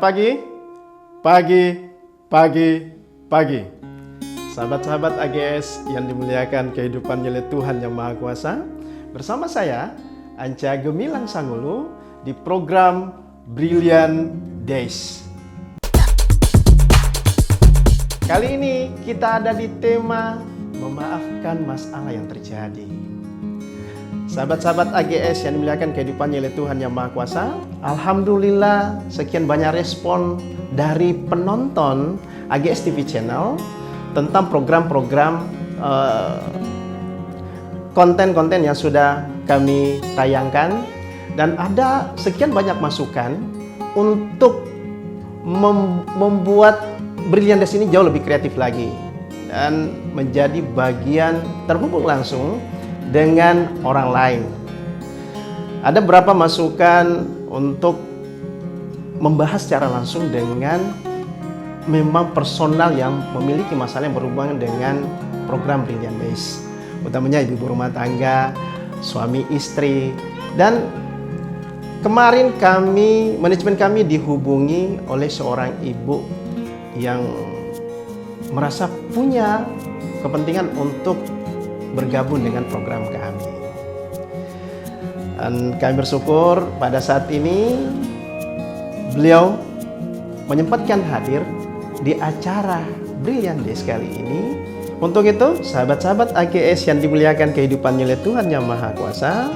Selamat pagi, pagi, pagi, pagi. Sahabat-sahabat AGS yang dimuliakan kehidupannya oleh Tuhan Yang Maha Kuasa. Bersama saya, Anca Gemilang Sangulu, di program Brilliant Days. Kali ini kita ada di tema memaafkan masalah yang terjadi. Sahabat-sahabat AGS yang dimuliakan kehidupannya oleh Tuhan Yang Maha Kuasa, alhamdulillah sekian banyak respon dari penonton AGS TV Channel tentang program-program konten-konten yang sudah kami tayangkan, dan ada sekian banyak masukan untuk membuat Brilliant Days ini jauh lebih kreatif lagi dan menjadi bagian terhubung langsung dengan orang lain. Ada beberapa masukan untuk membahas secara langsung dengan memang personal yang memiliki masalah yang berhubungan dengan program Brilliant Days, utamanya ibu rumah tangga, suami istri. Dan kemarin manajemen kami dihubungi oleh seorang ibu yang merasa punya kepentingan untuk bergabung dengan program kami. Dan kami bersyukur pada saat ini beliau menyempatkan hadir di acara Brilliant Days kali ini. Untuk itu, sahabat-sahabat AGS yang dimuliakan kehidupannya oleh Tuhan Yang Maha Kuasa,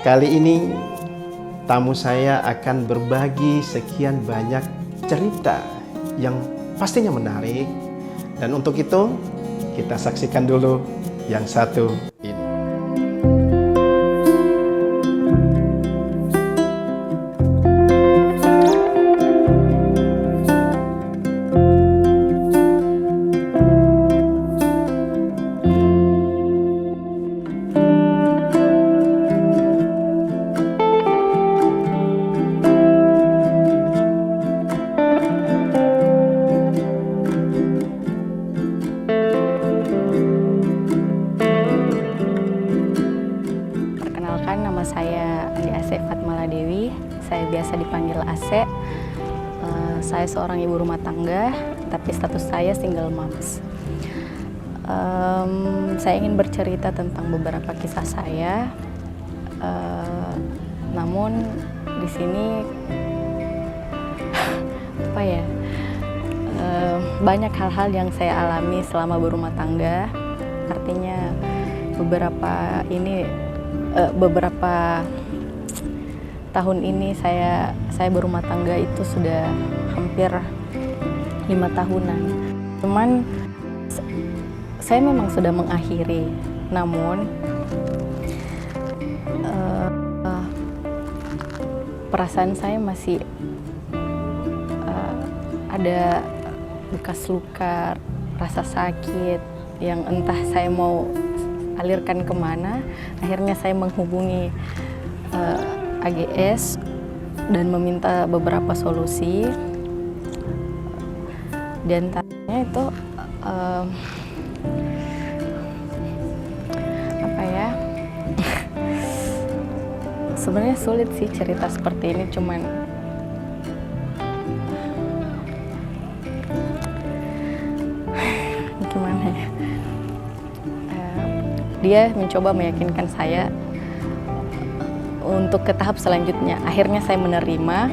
kali ini tamu saya akan berbagi sekian banyak cerita yang pastinya menarik. Dan untuk itu, kita saksikan dulu yang satu ini. Saya Andi Fatmala Dewi, saya biasa dipanggil Ase. Saya seorang ibu rumah tangga, tapi status saya single moms. Saya ingin bercerita tentang beberapa kisah saya, namun di sini banyak hal-hal yang saya alami selama berumah tangga. Artinya beberapa tahun ini saya berumah tangga itu sudah hampir 5 tahunan. Cuman saya memang sudah mengakhiri, namun perasaan saya masih ada bekas luka, rasa sakit yang entah saya mau alirkan kemana. Akhirnya saya menghubungi AGS dan meminta beberapa solusi. Di antaranya itu sebenarnya sulit sih cerita seperti ini, cuman gimana ya? Dia mencoba meyakinkan saya untuk ke tahap selanjutnya. Akhirnya saya menerima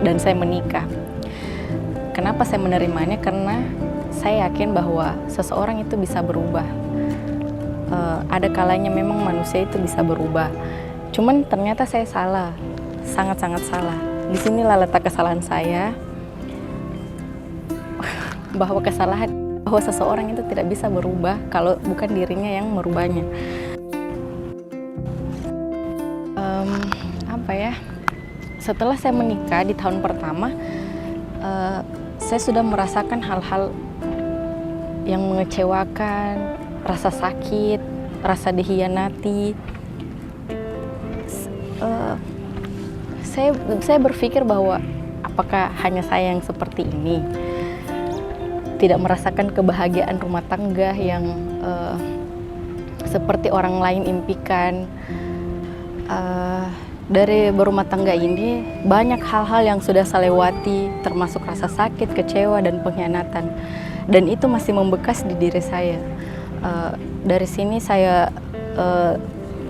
dan saya menikah. Kenapa saya menerimanya? Karena saya yakin bahwa seseorang itu bisa berubah. Ada kalanya memang manusia itu bisa berubah. Cuman ternyata saya salah, sangat-sangat salah. Disinilah letak kesalahan saya, bahwa seseorang itu tidak bisa berubah kalau bukan dirinya yang merubahnya. Setelah saya menikah di tahun pertama, saya sudah merasakan hal-hal yang mengecewakan, rasa sakit, rasa dikhianati. Saya berpikir bahwa apakah hanya saya yang seperti ini? Tidak merasakan kebahagiaan rumah tangga yang seperti orang lain impikan. Dari berumah tangga ini banyak hal-hal yang sudah saya lewati, termasuk rasa sakit, kecewa, dan pengkhianatan. Dan itu masih membekas di diri saya. Dari sini saya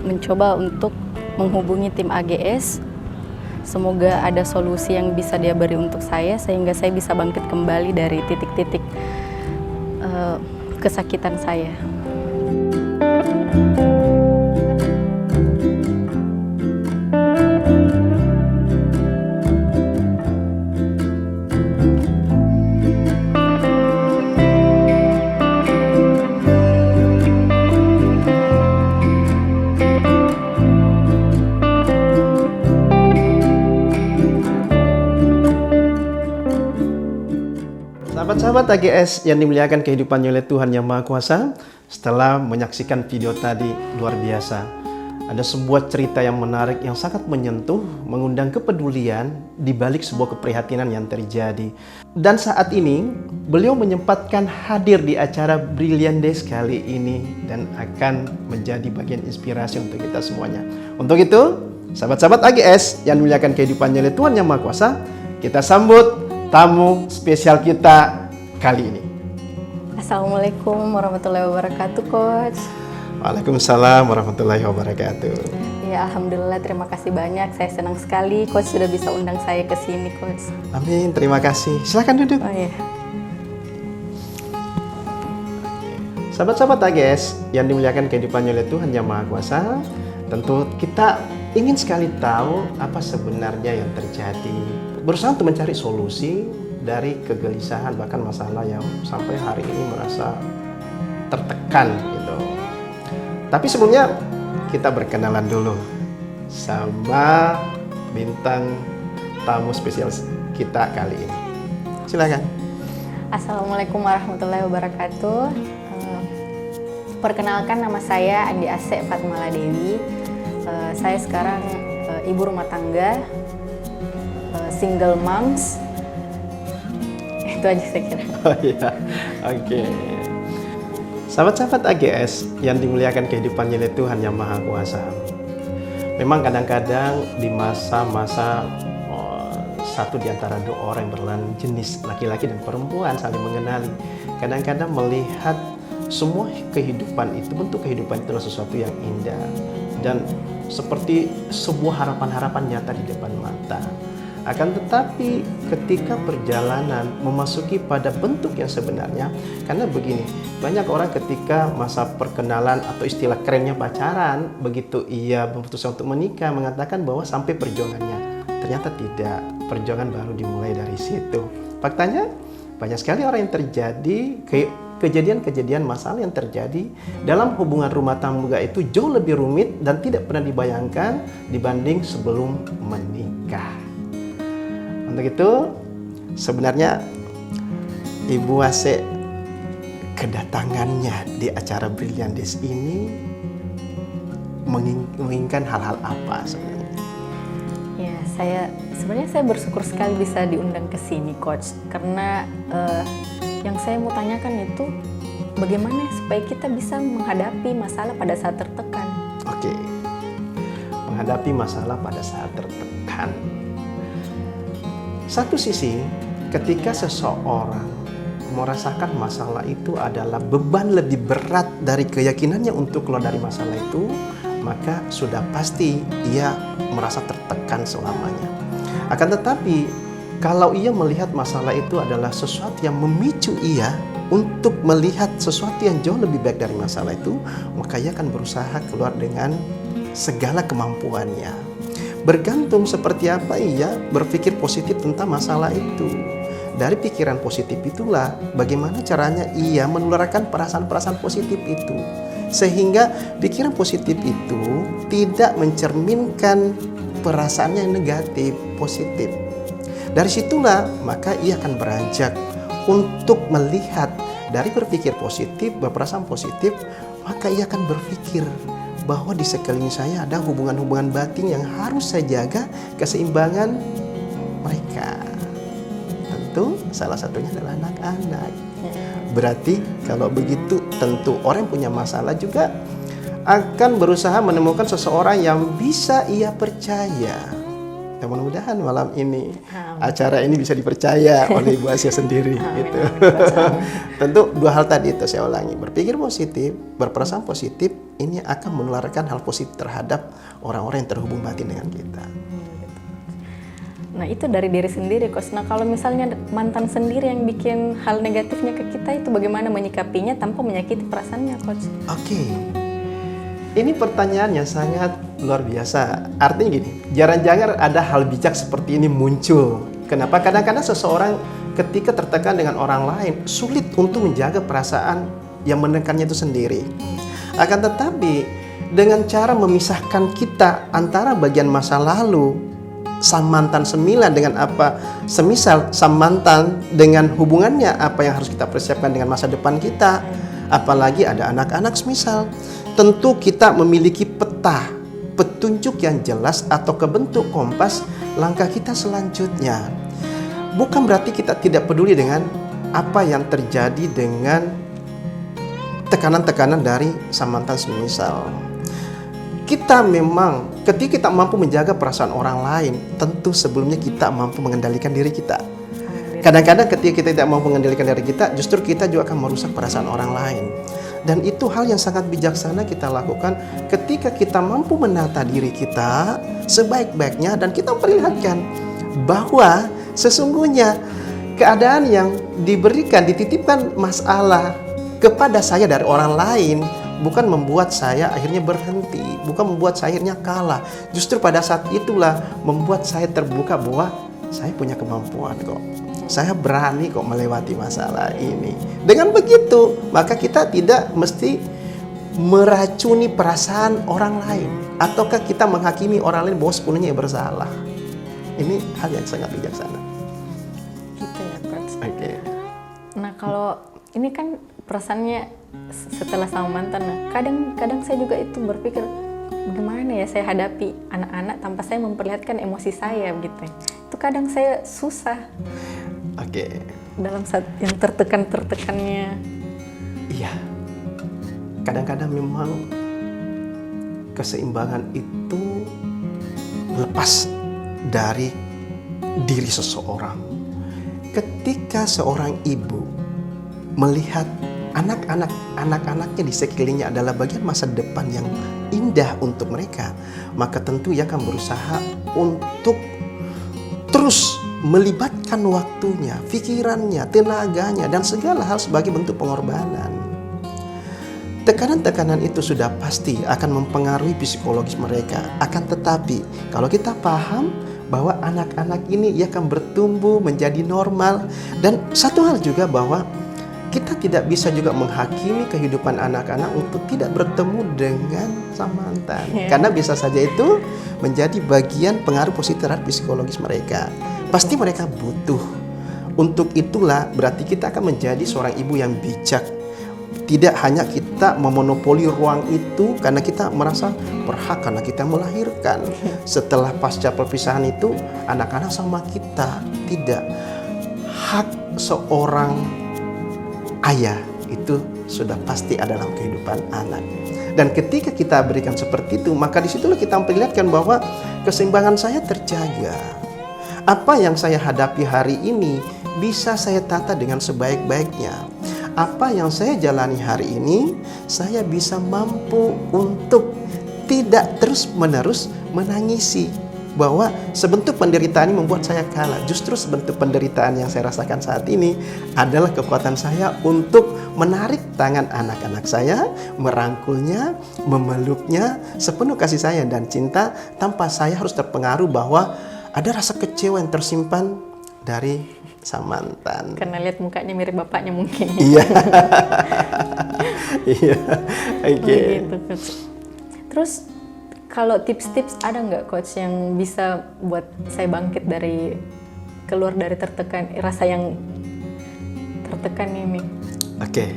mencoba untuk menghubungi tim AGS. Semoga ada solusi yang bisa dia beri untuk saya sehingga saya bisa bangkit kembali dari titik-titik kesakitan saya. Sahabat-sahabat AGS yang dimuliakan kehidupannya oleh Tuhan Yang Maha Kuasa, setelah menyaksikan video tadi luar biasa, ada sebuah cerita yang menarik yang sangat menyentuh, mengundang kepedulian di balik sebuah keprihatinan yang terjadi. Dan saat ini beliau menyempatkan hadir di acara Brilliant Days kali ini dan akan menjadi bagian inspirasi untuk kita semuanya. Untuk itu, sahabat-sahabat AGS yang dimuliakan kehidupannya oleh Tuhan Yang Maha Kuasa, kita sambut tamu spesial kita kali ini. Assalamualaikum warahmatullahi wabarakatuh, Coach. Waalaikumsalam warahmatullahi wabarakatuh. Ya, alhamdulillah, terima kasih banyak. Saya senang sekali Coach sudah bisa undang saya ke sini, Coach. Amin, terima kasih. Silakan duduk. Oh iya. Sahabat-sahabat AGS yang dimuliakan kehidupannya oleh Tuhan Yang Maha Kuasa, tentu kita ingin sekali tahu apa sebenarnya yang terjadi. Berusaha untuk mencari solusi dari kegelisahan bahkan masalah yang sampai hari ini merasa tertekan gitu. Tapi sebelumnya kita berkenalan dulu sama bintang tamu spesial kita kali ini. Silakan. Assalamualaikum warahmatullahi wabarakatuh. Perkenalkan, nama saya Andi Asek Fatmala Dewi. Saya sekarang ibu rumah tangga, single moms. Itu aja saya kira. Oh iya, oke. Sahabat-sahabat AGS yang dimuliakan kehidupannya oleh Tuhan Yang Maha Kuasa. Memang kadang-kadang di masa-masa satu di antara dua orang yang berlain jenis, laki-laki dan perempuan, saling mengenali, kadang-kadang melihat semua kehidupan itu, bentuk kehidupan itu adalah sesuatu yang indah dan seperti sebuah harapan-harapan nyata di depan mata. Akan tetapi ketika perjalanan memasuki pada bentuk yang sebenarnya, karena begini, banyak orang ketika masa perkenalan atau istilah kerennya pacaran, begitu ia memutuskan untuk menikah mengatakan bahwa sampai perjuangannya. Ternyata tidak, perjuangan baru dimulai dari situ. Faktanya banyak sekali orang yang terjadi kejadian-kejadian masalah yang terjadi dalam hubungan rumah tangga itu jauh lebih rumit dan tidak pernah dibayangkan dibanding sebelum menikah. Untuk itu sebenarnya Ibu Asek kedatangannya di acara Brilliant Days ini menginginkan hal-hal apa sebenarnya? Ya, sebenarnya saya bersyukur sekali bisa diundang ke sini, Coach, karena yang saya mau tanyakan itu bagaimana supaya kita bisa menghadapi masalah pada saat tertekan. Oke, menghadapi masalah pada saat tertekan. Satu sisi, ketika seseorang merasakan masalah itu adalah beban lebih berat dari keyakinannya untuk keluar dari masalah itu, maka sudah pasti ia merasa tertekan selamanya. Akan tetapi, kalau ia melihat masalah itu adalah sesuatu yang memicu ia untuk melihat sesuatu yang jauh lebih baik dari masalah itu, maka ia akan berusaha keluar dengan segala kemampuannya. Bergantung seperti apa ia berpikir positif tentang masalah itu. Dari pikiran positif itulah bagaimana caranya ia menularkan perasaan-perasaan positif itu. Sehingga pikiran positif itu tidak mencerminkan perasaannya yang negatif, positif. Dari situlah maka ia akan beranjak untuk melihat dari berpikir positif, berperasaan positif, maka ia akan berpikir bahwa di sekeliling saya ada hubungan-hubungan batin yang harus saya jaga keseimbangan mereka. Tentu salah satunya adalah anak-anak. Berarti kalau begitu tentu orang yang punya masalah juga akan berusaha menemukan seseorang yang bisa ia percaya. Dan mudah-mudahan malam ini acara ini bisa dipercaya oleh Ibu Asia sendiri. Gitu. Tentu dua hal tadi itu saya ulangi, berpikir positif, berperasaan positif, ini akan menularkan hal positif terhadap orang-orang yang terhubung batin dengan kita. Nah itu dari diri sendiri, Coach. Nah kalau misalnya mantan sendiri yang bikin hal negatifnya ke kita, itu bagaimana menyikapinya tanpa menyakiti perasaannya, Coach? Oke. Ini pertanyaannya sangat luar biasa. Artinya gini, jarang-jarang ada hal bijak seperti ini muncul. Kenapa? Kadang-kadang seseorang ketika tertekan dengan orang lain, sulit untuk menjaga perasaan yang menekannya itu sendiri. Akan tetapi, dengan cara memisahkan kita antara bagian masa lalu, sang mantan semila dengan apa, semisal sang mantan dengan hubungannya apa yang harus kita persiapkan dengan masa depan kita, apalagi ada anak-anak semisal. Tentu kita memiliki peta, petunjuk yang jelas atau kebentuk kompas langkah kita selanjutnya. Bukan berarti kita tidak peduli dengan apa yang terjadi dengan tekanan-tekanan dari sang mantan semisal. Kita memang ketika kita mampu menjaga perasaan orang lain, tentu sebelumnya kita mampu mengendalikan diri kita. Kadang-kadang ketika kita tidak mampu mengendalikan diri kita, justru kita juga akan merusak perasaan orang lain. Dan itu hal yang sangat bijaksana kita lakukan ketika kita mampu menata diri kita sebaik-baiknya dan kita memperlihatkan bahwa sesungguhnya keadaan yang diberikan, dititipkan masalah kepada saya dari orang lain bukan membuat saya akhirnya berhenti, bukan membuat saya akhirnya kalah. Justru pada saat itulah membuat saya terbuka bahwa saya punya kemampuan kok. Saya berani kok melewati masalah ini. Dengan begitu, maka kita tidak mesti meracuni perasaan orang lain. Ataukah kita menghakimi orang lain bahwa sepenuhnya bersalah. Ini hal yang sangat bijaksana. Gitu ya, Coach. Oke. Nah kalau ini kan perasaannya setelah sama mantan, nah kadang saya juga itu berpikir bagaimana ya saya hadapi anak-anak tanpa saya memperlihatkan emosi saya gitu. Itu kadang saya susah. Oke. Dalam saat yang tertekannya. Iya. Kadang-kadang memang keseimbangan itu lepas dari diri seseorang. Ketika seorang ibu melihat anak-anaknya di sekelilingnya adalah bagian masa depan yang indah untuk mereka, maka tentu ia akan berusaha untuk terus melibatkan waktunya, pikirannya, tenaganya, dan segala hal sebagai bentuk pengorbanan. Tekanan-tekanan itu sudah pasti akan mempengaruhi psikologis mereka. Akan tetapi, kalau kita paham bahwa anak-anak ini ia akan bertumbuh menjadi normal. Dan satu hal juga bahwa kita tidak bisa juga menghakimi kehidupan anak-anak untuk tidak bertemu dengan sang mantan. Karena bisa saja itu menjadi bagian pengaruh positif terhadap psikologis mereka. Pasti mereka butuh. Untuk itulah berarti kita akan menjadi seorang ibu yang bijak. Tidak hanya kita memonopoli ruang itu karena kita merasa berhak karena kita melahirkan. Setelah pasca perpisahan itu anak-anak sama kita. Tidak. Hak seorang ayah itu sudah pasti adalah kehidupan anak. Dan ketika kita berikan seperti itu, maka disitulah kita memperlihatkan bahwa keseimbangan saya terjaga. Apa yang saya hadapi hari ini bisa saya tata dengan sebaik-baiknya. Apa yang saya jalani hari ini, saya bisa mampu untuk tidak terus-menerus menangisi bahwa sebentuk penderitaan ini membuat saya kalah. Justru sebentuk penderitaan yang saya rasakan saat ini adalah kekuatan saya untuk menarik tangan anak-anak saya, merangkulnya, memeluknya sepenuh kasih sayang dan cinta tanpa saya harus terpengaruh bahwa ada rasa kecewa yang tersimpan dari sang mantan. Karena lihat mukanya mirip bapaknya mungkin. Iya. Iya. Oke. Begitu, Coach. Terus kalau tips-tips ada nggak, Coach, yang bisa buat saya bangkit dari keluar dari rasa yang tertekan ini? Oke.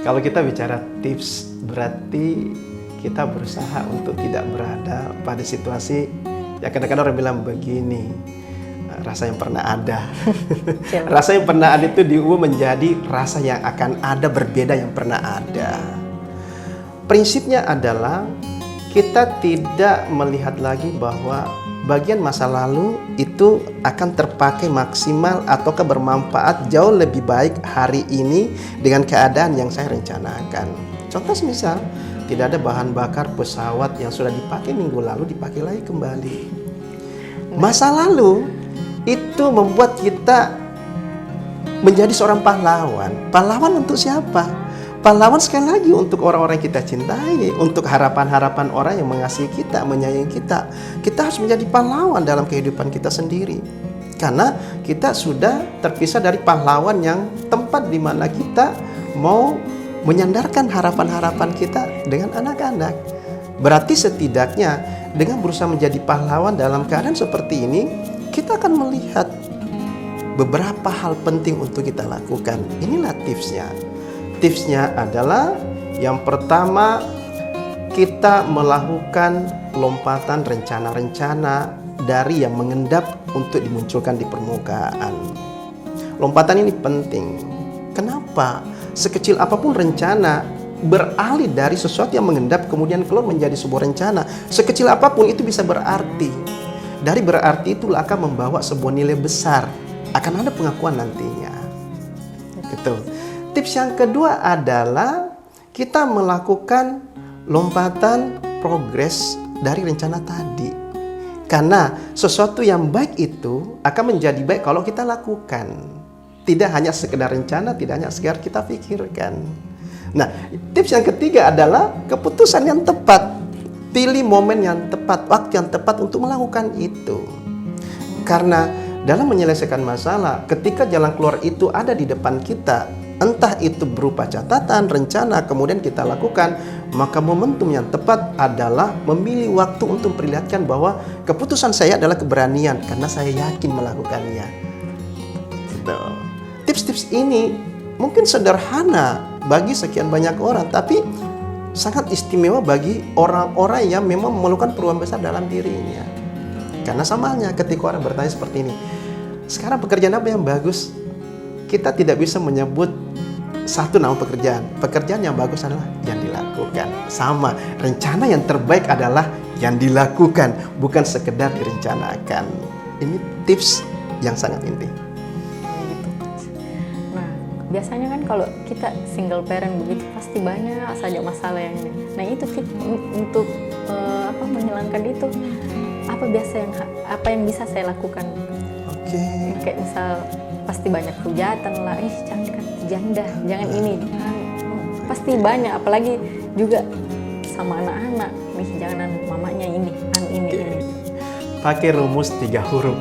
Kalau kita bicara tips berarti kita berusaha untuk tidak berada pada situasi ya kadang-kadang orang bilang begini, rasa yang pernah ada. Rasa yang pernah ada itu diubah menjadi rasa yang akan ada berbeda yang pernah ada. Prinsipnya adalah kita tidak melihat lagi bahwa bagian masa lalu itu akan terpakai maksimal ataukah bermanfaat jauh lebih baik hari ini dengan keadaan yang saya rencanakan. Contoh misal, tidak ada bahan bakar pesawat yang sudah dipakai minggu lalu dipakai lagi kembali. Masa lalu itu membuat kita menjadi seorang pahlawan. Pahlawan untuk siapa? Pahlawan sekali lagi untuk orang-orang yang kita cintai, untuk harapan-harapan orang yang mengasihi kita, menyayangi kita. Kita harus menjadi pahlawan dalam kehidupan kita sendiri. Karena kita sudah terpisah dari pahlawan yang tempat di mana kita mau menyandarkan harapan-harapan kita dengan anak-anak. Berarti setidaknya dengan berusaha menjadi pahlawan dalam keadaan seperti ini, kita akan melihat beberapa hal penting untuk kita lakukan. Inilah tipsnya. Tipsnya adalah yang pertama, kita melakukan lompatan rencana-rencana dari yang mengendap untuk dimunculkan di permukaan. Lompatan ini penting. Kenapa? Sekecil apapun rencana beralih dari sesuatu yang mengendap kemudian keluar menjadi sebuah rencana. Sekecil apapun itu bisa berarti. Dari berarti itulah akan membawa sebuah nilai besar. Akan ada pengakuan nantinya. Gitu. Tips yang kedua adalah kita melakukan lompatan progres dari rencana tadi. Karena sesuatu yang baik itu akan menjadi baik kalau kita lakukan. Tidak hanya sekedar rencana, tidak hanya sekedar kita pikirkan. Nah, tips yang ketiga adalah keputusan yang tepat. Pilih momen yang tepat, waktu yang tepat untuk melakukan itu. Karena dalam menyelesaikan masalah, ketika jalan keluar itu ada di depan kita, entah itu berupa catatan, rencana, kemudian kita lakukan, maka momentum yang tepat adalah memilih waktu untuk memperlihatkan bahwa keputusan saya adalah keberanian, karena saya yakin melakukannya. Tips-tips ini mungkin sederhana bagi sekian banyak orang, tapi sangat istimewa bagi orang-orang yang memang memerlukan perubahan besar dalam dirinya. Karena sama halnya ketika orang bertanya seperti ini, sekarang pekerjaan apa yang bagus? Kita tidak bisa menyebut satu nama pekerjaan. Pekerjaan yang bagus adalah yang dilakukan. Sama, rencana yang terbaik adalah yang dilakukan, bukan sekedar direncanakan. Ini tips yang sangat inti. Nah, biasanya kan kalau kita single parent begitu pasti banyak saja masalah yang ini. Nah, itu tips untuk menghilangkan itu. Apa yang bisa saya lakukan? Oke. Kayak misal pasti banyak hujatan lah, jangan janda, jangan ini. Pasti banyak, apalagi juga sama anak-anak. Jangan mamanya ini. Pakai rumus 3 huruf.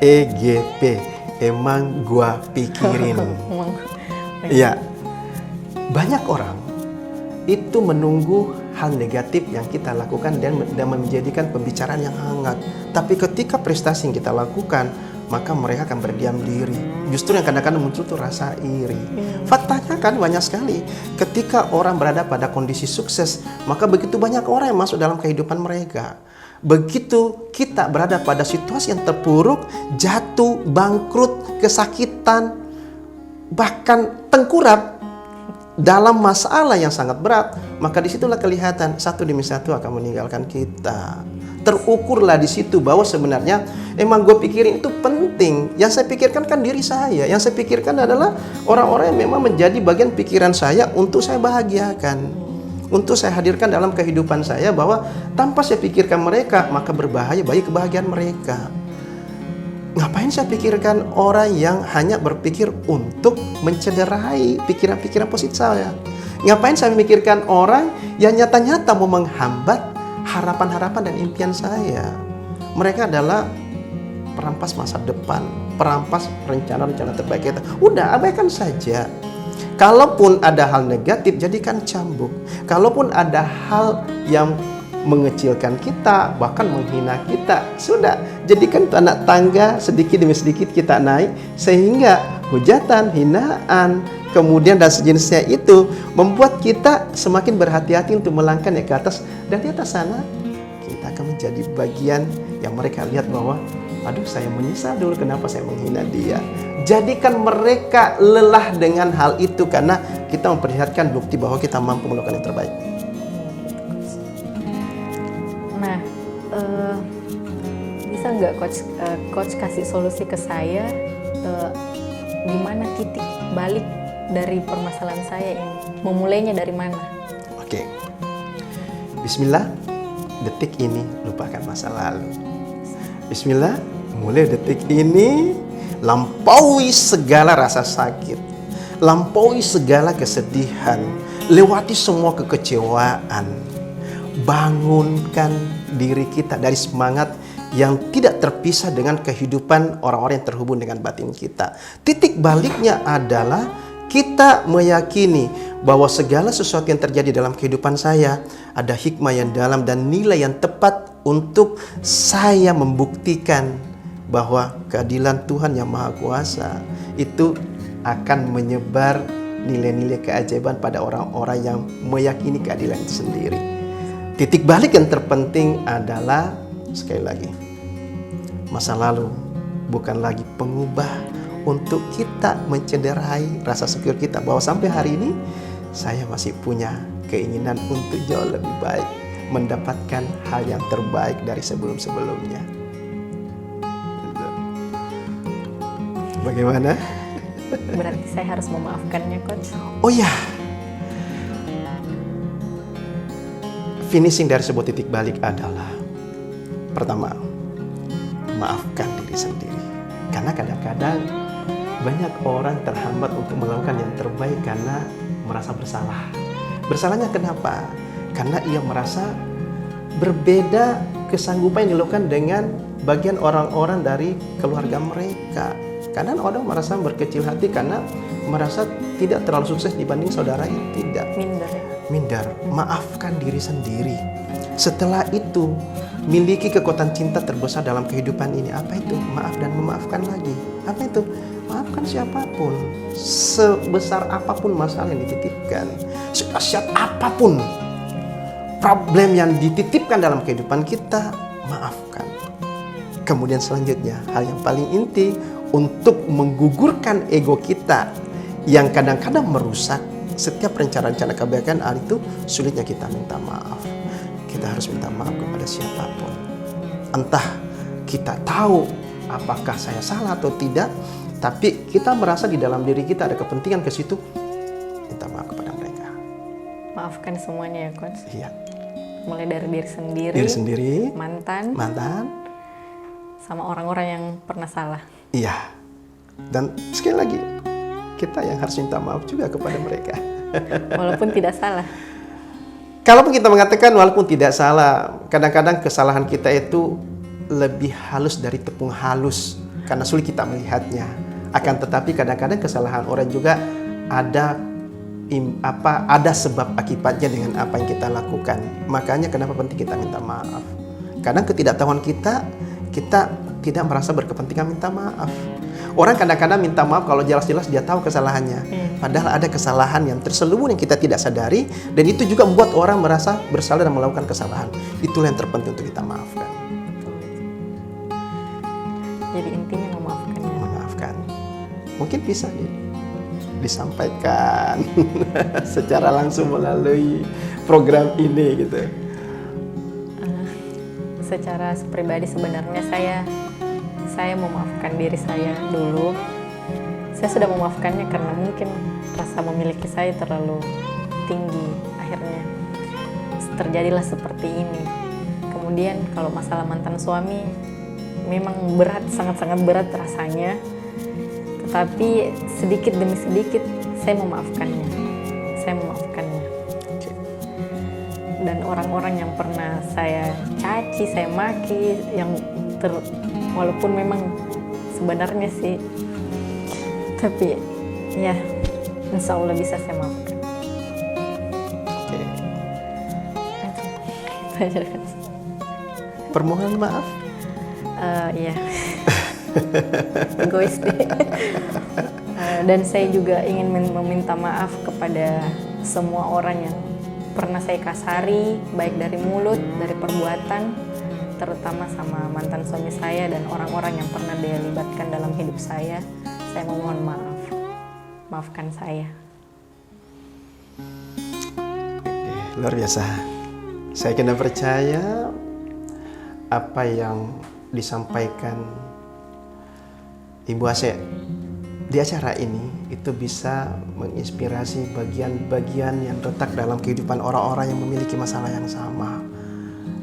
EGP. Emang gua pikirin. Iya. Banyak orang itu menunggu hal negatif yang kita lakukan dan menjadikan pembicaraan yang hangat. Tapi ketika prestasi yang kita lakukan, maka mereka akan berdiam diri. Justru yang kadang-kadang muncul tuh rasa iri. Faktanya kan banyak sekali. Ketika orang berada pada kondisi sukses, maka begitu banyak orang yang masuk dalam kehidupan mereka. Begitu kita berada pada situasi yang terpuruk, jatuh, bangkrut, kesakitan, bahkan tengkurap dalam masalah yang sangat berat, maka disitulah kelihatan satu demi satu akan meninggalkan kita. Terukurlah di situ bahwa sebenarnya emang gue pikirin itu penting. Yang saya pikirkan kan diri saya. Yang saya pikirkan adalah orang-orang yang memang menjadi bagian pikiran saya untuk saya bahagiakan, untuk saya hadirkan dalam kehidupan saya, bahwa tanpa saya pikirkan mereka maka berbahaya bagi kebahagiaan mereka. Ngapain saya pikirkan orang yang hanya berpikir untuk mencederai pikiran-pikiran positif saya? Ngapain saya memikirkan orang yang nyata-nyata mau menghambat harapan-harapan dan impian saya? Mereka adalah perampas masa depan, perampas rencana-rencana terbaik kita. Udah, abaikan saja. Kalaupun ada hal negatif, jadikan cambuk. Kalaupun ada hal yang mengecilkan kita, bahkan menghina kita, sudah, jadikan itu anak tangga, sedikit demi sedikit kita naik, sehingga hujatan, hinaan, kemudian dan sejenisnya itu membuat kita semakin berhati-hati untuk melangkah ke atas, dan di atas sana kita akan menjadi bagian yang mereka lihat bahwa, aduh, saya menyesal dulu kenapa saya menghina dia. Jadikan mereka lelah dengan hal itu, karena kita memperlihatkan bukti bahwa kita mampu melakukan yang terbaik. Nah, bisa nggak coach kasih solusi ke saya, di mana titik balik dari permasalahan saya ini? Memulainya dari mana? Oke. Bismillah, detik ini lupakan masa lalu. Bismillah, mulai detik ini lampaui segala rasa sakit, lampaui segala kesedihan, lewati semua kekecewaan. Bangunkan diri kita dari semangat yang tidak terpisah dengan kehidupan orang-orang yang terhubung dengan batin kita. Titik baliknya adalah kita meyakini bahwa segala sesuatu yang terjadi dalam kehidupan saya ada hikmah yang dalam dan nilai yang tepat untuk saya membuktikan bahwa keadilan Tuhan yang Maha Kuasa itu akan menyebar nilai-nilai keajaiban pada orang-orang yang meyakini keadilan itu sendiri. Titik balik yang terpenting adalah, sekali lagi, masa lalu bukan lagi pengubah untuk kita mencederai rasa syukur kita bahwa sampai hari ini saya masih punya keinginan untuk jauh lebih baik, mendapatkan hal yang terbaik dari sebelum-sebelumnya. Bagaimana? Berarti saya harus memaafkannya, Coach. Oh ya, finishing dari sebuah titik balik adalah, pertama, maafkan diri sendiri. Karena kadang-kadang banyak orang terhambat untuk melakukan yang terbaik karena merasa bersalah. Bersalahnya kenapa? Karena ia merasa berbeda kesanggupan yang dilakukan dengan bagian orang-orang dari keluarga mereka. Kadang orang merasa berkecil hati karena merasa tidak terlalu sukses dibanding saudaranya. Tidak. Minder. Maafkan diri sendiri. Setelah itu, miliki kekuatan cinta terbesar dalam kehidupan ini. Apa itu? Maaf dan memaafkan lagi. Apa itu? Maafkan siapapun. Sebesar apapun masalah yang dititipkan. Sedahsyat apapun problem yang dititipkan dalam kehidupan kita, maafkan. Kemudian selanjutnya, hal yang paling inti untuk menggugurkan ego kita yang kadang-kadang merusak setiap rencana-rencana kebaikan itu, sulitnya kita minta maaf. Kita harus minta maaf kepada siapapun. Entah kita tahu apakah saya salah atau tidak, tapi kita merasa di dalam diri kita ada kepentingan ke situ, minta maaf kepada mereka. Maafkan semuanya ya, Coach. Iya. Mulai dari diri sendiri, mantan, sama orang-orang yang pernah salah. Iya. Dan sekali lagi, kita yang harus minta maaf juga kepada mereka. Walaupun tidak salah. Kalaupun kita mengatakan walaupun tidak salah, kadang-kadang kesalahan kita itu lebih halus dari tepung halus karena sulit kita melihatnya. Akan tetapi kadang-kadang kesalahan orang juga ada sebab akibatnya dengan apa yang kita lakukan. Makanya kenapa penting kita minta maaf. Kadang ketidaktahuan kita tidak merasa berkepentingan minta maaf. Orang kadang-kadang minta maaf kalau jelas-jelas dia tahu kesalahannya. Padahal ada kesalahan yang terselubung yang kita tidak sadari, dan itu juga membuat orang merasa bersalah dan melakukan kesalahan. Itulah yang terpenting untuk kita maafkan. Jadi intinya memaafkan. Memaafkan. Mungkin bisa disampaikan secara langsung melalui program ini gitu. Secara pribadi sebenarnya saya memaafkan diri saya dulu. Saya sudah memaafkannya karena mungkin rasa memiliki saya terlalu tinggi. Akhirnya terjadilah seperti ini. Kemudian kalau masalah mantan suami, memang berat, sangat-sangat berat rasanya. Tetapi sedikit demi sedikit saya memaafkannya. Dan orang-orang yang pernah saya caci, saya maki, walaupun memang sebenarnya sih, tapi ya insya Allah bisa saya maafkan. Permohonan maaf? Iya. Egois deh. Dan saya juga ingin meminta maaf kepada semua orang yang pernah saya kasari, baik dari mulut, dari perbuatan, terutama sama mantan suami saya dan orang-orang yang pernah dia libatkan dalam hidup saya. Saya memohon maaf. Maafkan saya. Luar biasa. Saya kena percaya apa yang disampaikan Ibu Ase di acara ini itu bisa menginspirasi bagian-bagian yang terletak dalam kehidupan orang-orang yang memiliki masalah yang sama.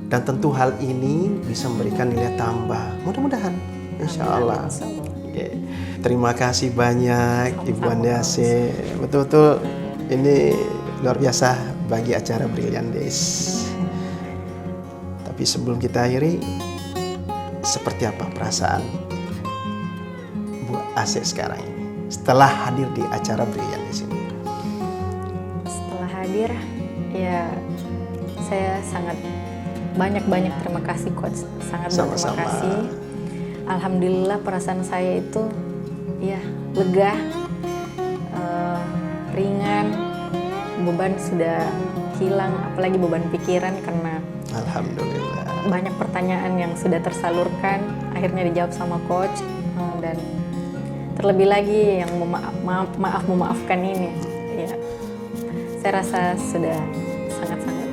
Dan tentu hal ini bisa memberikan nilai tambah. Mudah-mudahan, insya Allah. Oke. Terima kasih banyak Ibu Andi Ase. Betul-betul ini luar biasa bagi acara Brilliant Days. Tapi sebelum kita akhiri, seperti apa perasaan Bu Ase sekarang ini setelah hadir di acara Brilliant di sini? Setelah hadir, ya saya sangat banyak terima kasih Coach. Sangat berterima kasih. Alhamdulillah perasaan saya itu ya lega, ringan, beban sudah hilang, apalagi beban pikiran karena Alhamdulillah banyak pertanyaan yang sudah tersalurkan akhirnya dijawab sama Coach, dan terlebih lagi yang memaafkan ini ya, saya rasa sudah sangat-sangat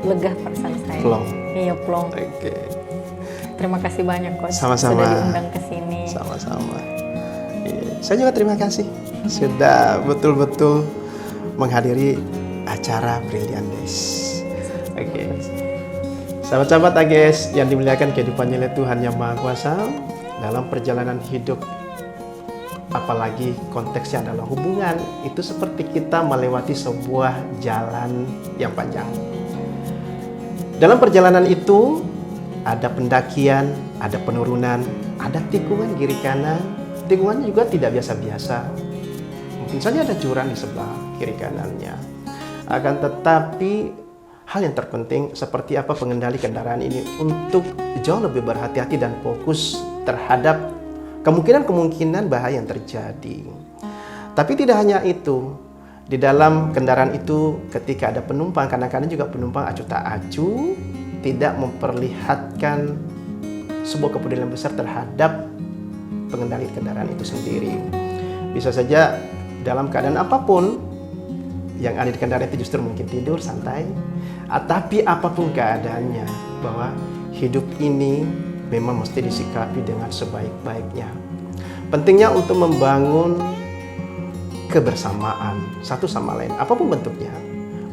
lega perasaan saya. Plong. Iya, plong. Oke. Terima kasih banyak Coach Sama-sama. sudah diundang ke sini. Sama-sama. Saya juga terima kasih sudah betul-betul menghadiri acara Brilliant Days. Oke. Sahabat-sahabat AGS yang dimuliakan kehidupannya oleh Tuhan Yang Maha Kuasa, dalam perjalanan hidup, apalagi konteksnya adalah hubungan, itu seperti kita melewati sebuah jalan yang panjang. Dalam perjalanan itu ada pendakian, ada penurunan, ada tikungan kiri kanan. Tikungannya juga tidak biasa-biasa. Mungkin saja ada jurang di sebelah kiri kanannya. Akan tetapi hal yang terpenting seperti apa pengendali kendaraan ini untuk jauh lebih berhati-hati dan fokus terhadap kemungkinan-kemungkinan bahaya yang terjadi. Tapi tidak hanya itu. Di dalam kendaraan itu ketika ada penumpang, kadang-kadang juga penumpang acuh tak acuh, tidak memperlihatkan sebuah kepedulian besar terhadap pengendali kendaraan itu sendiri. Bisa saja dalam keadaan apapun yang ada di kendaraan itu justru mungkin tidur santai, tapi apapun keadaannya, bahwa hidup ini memang mesti disikapi dengan sebaik-baiknya. Pentingnya untuk membangun kebersamaan satu sama lain, apapun bentuknya,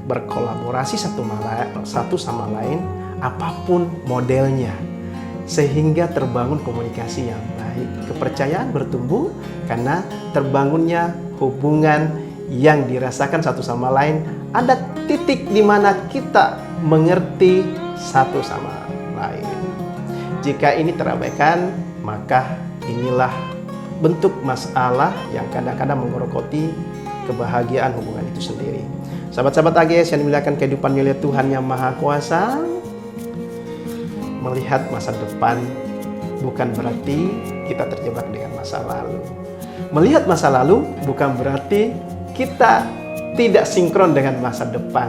berkolaborasi satu sama lain, apapun modelnya, sehingga terbangun komunikasi yang baik, kepercayaan bertumbuh karena terbangunnya hubungan yang dirasakan satu sama lain. Ada titik di mana kita mengerti satu sama lain. Jika ini terabaikan, maka inilah bentuk masalah yang kadang-kadang menggerogoti kebahagiaan hubungan itu sendiri. Sahabat-sahabat AGS yang dimuliakan kehidupan oleh Tuhan Yang Maha Kuasa, melihat masa depan bukan berarti kita terjebak dengan masa lalu. Melihat masa lalu bukan berarti kita tidak sinkron dengan masa depan.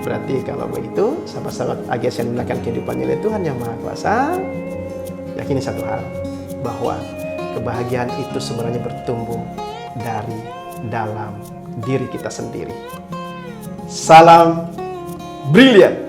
Berarti kalau begitu, sahabat-sahabat AGS yang dimuliakan kehidupan oleh Tuhan Yang Maha Kuasa, yakini satu hal, bahwa kebahagiaan itu sebenarnya bertumbuh dari dalam diri kita sendiri. Salam Brilliant!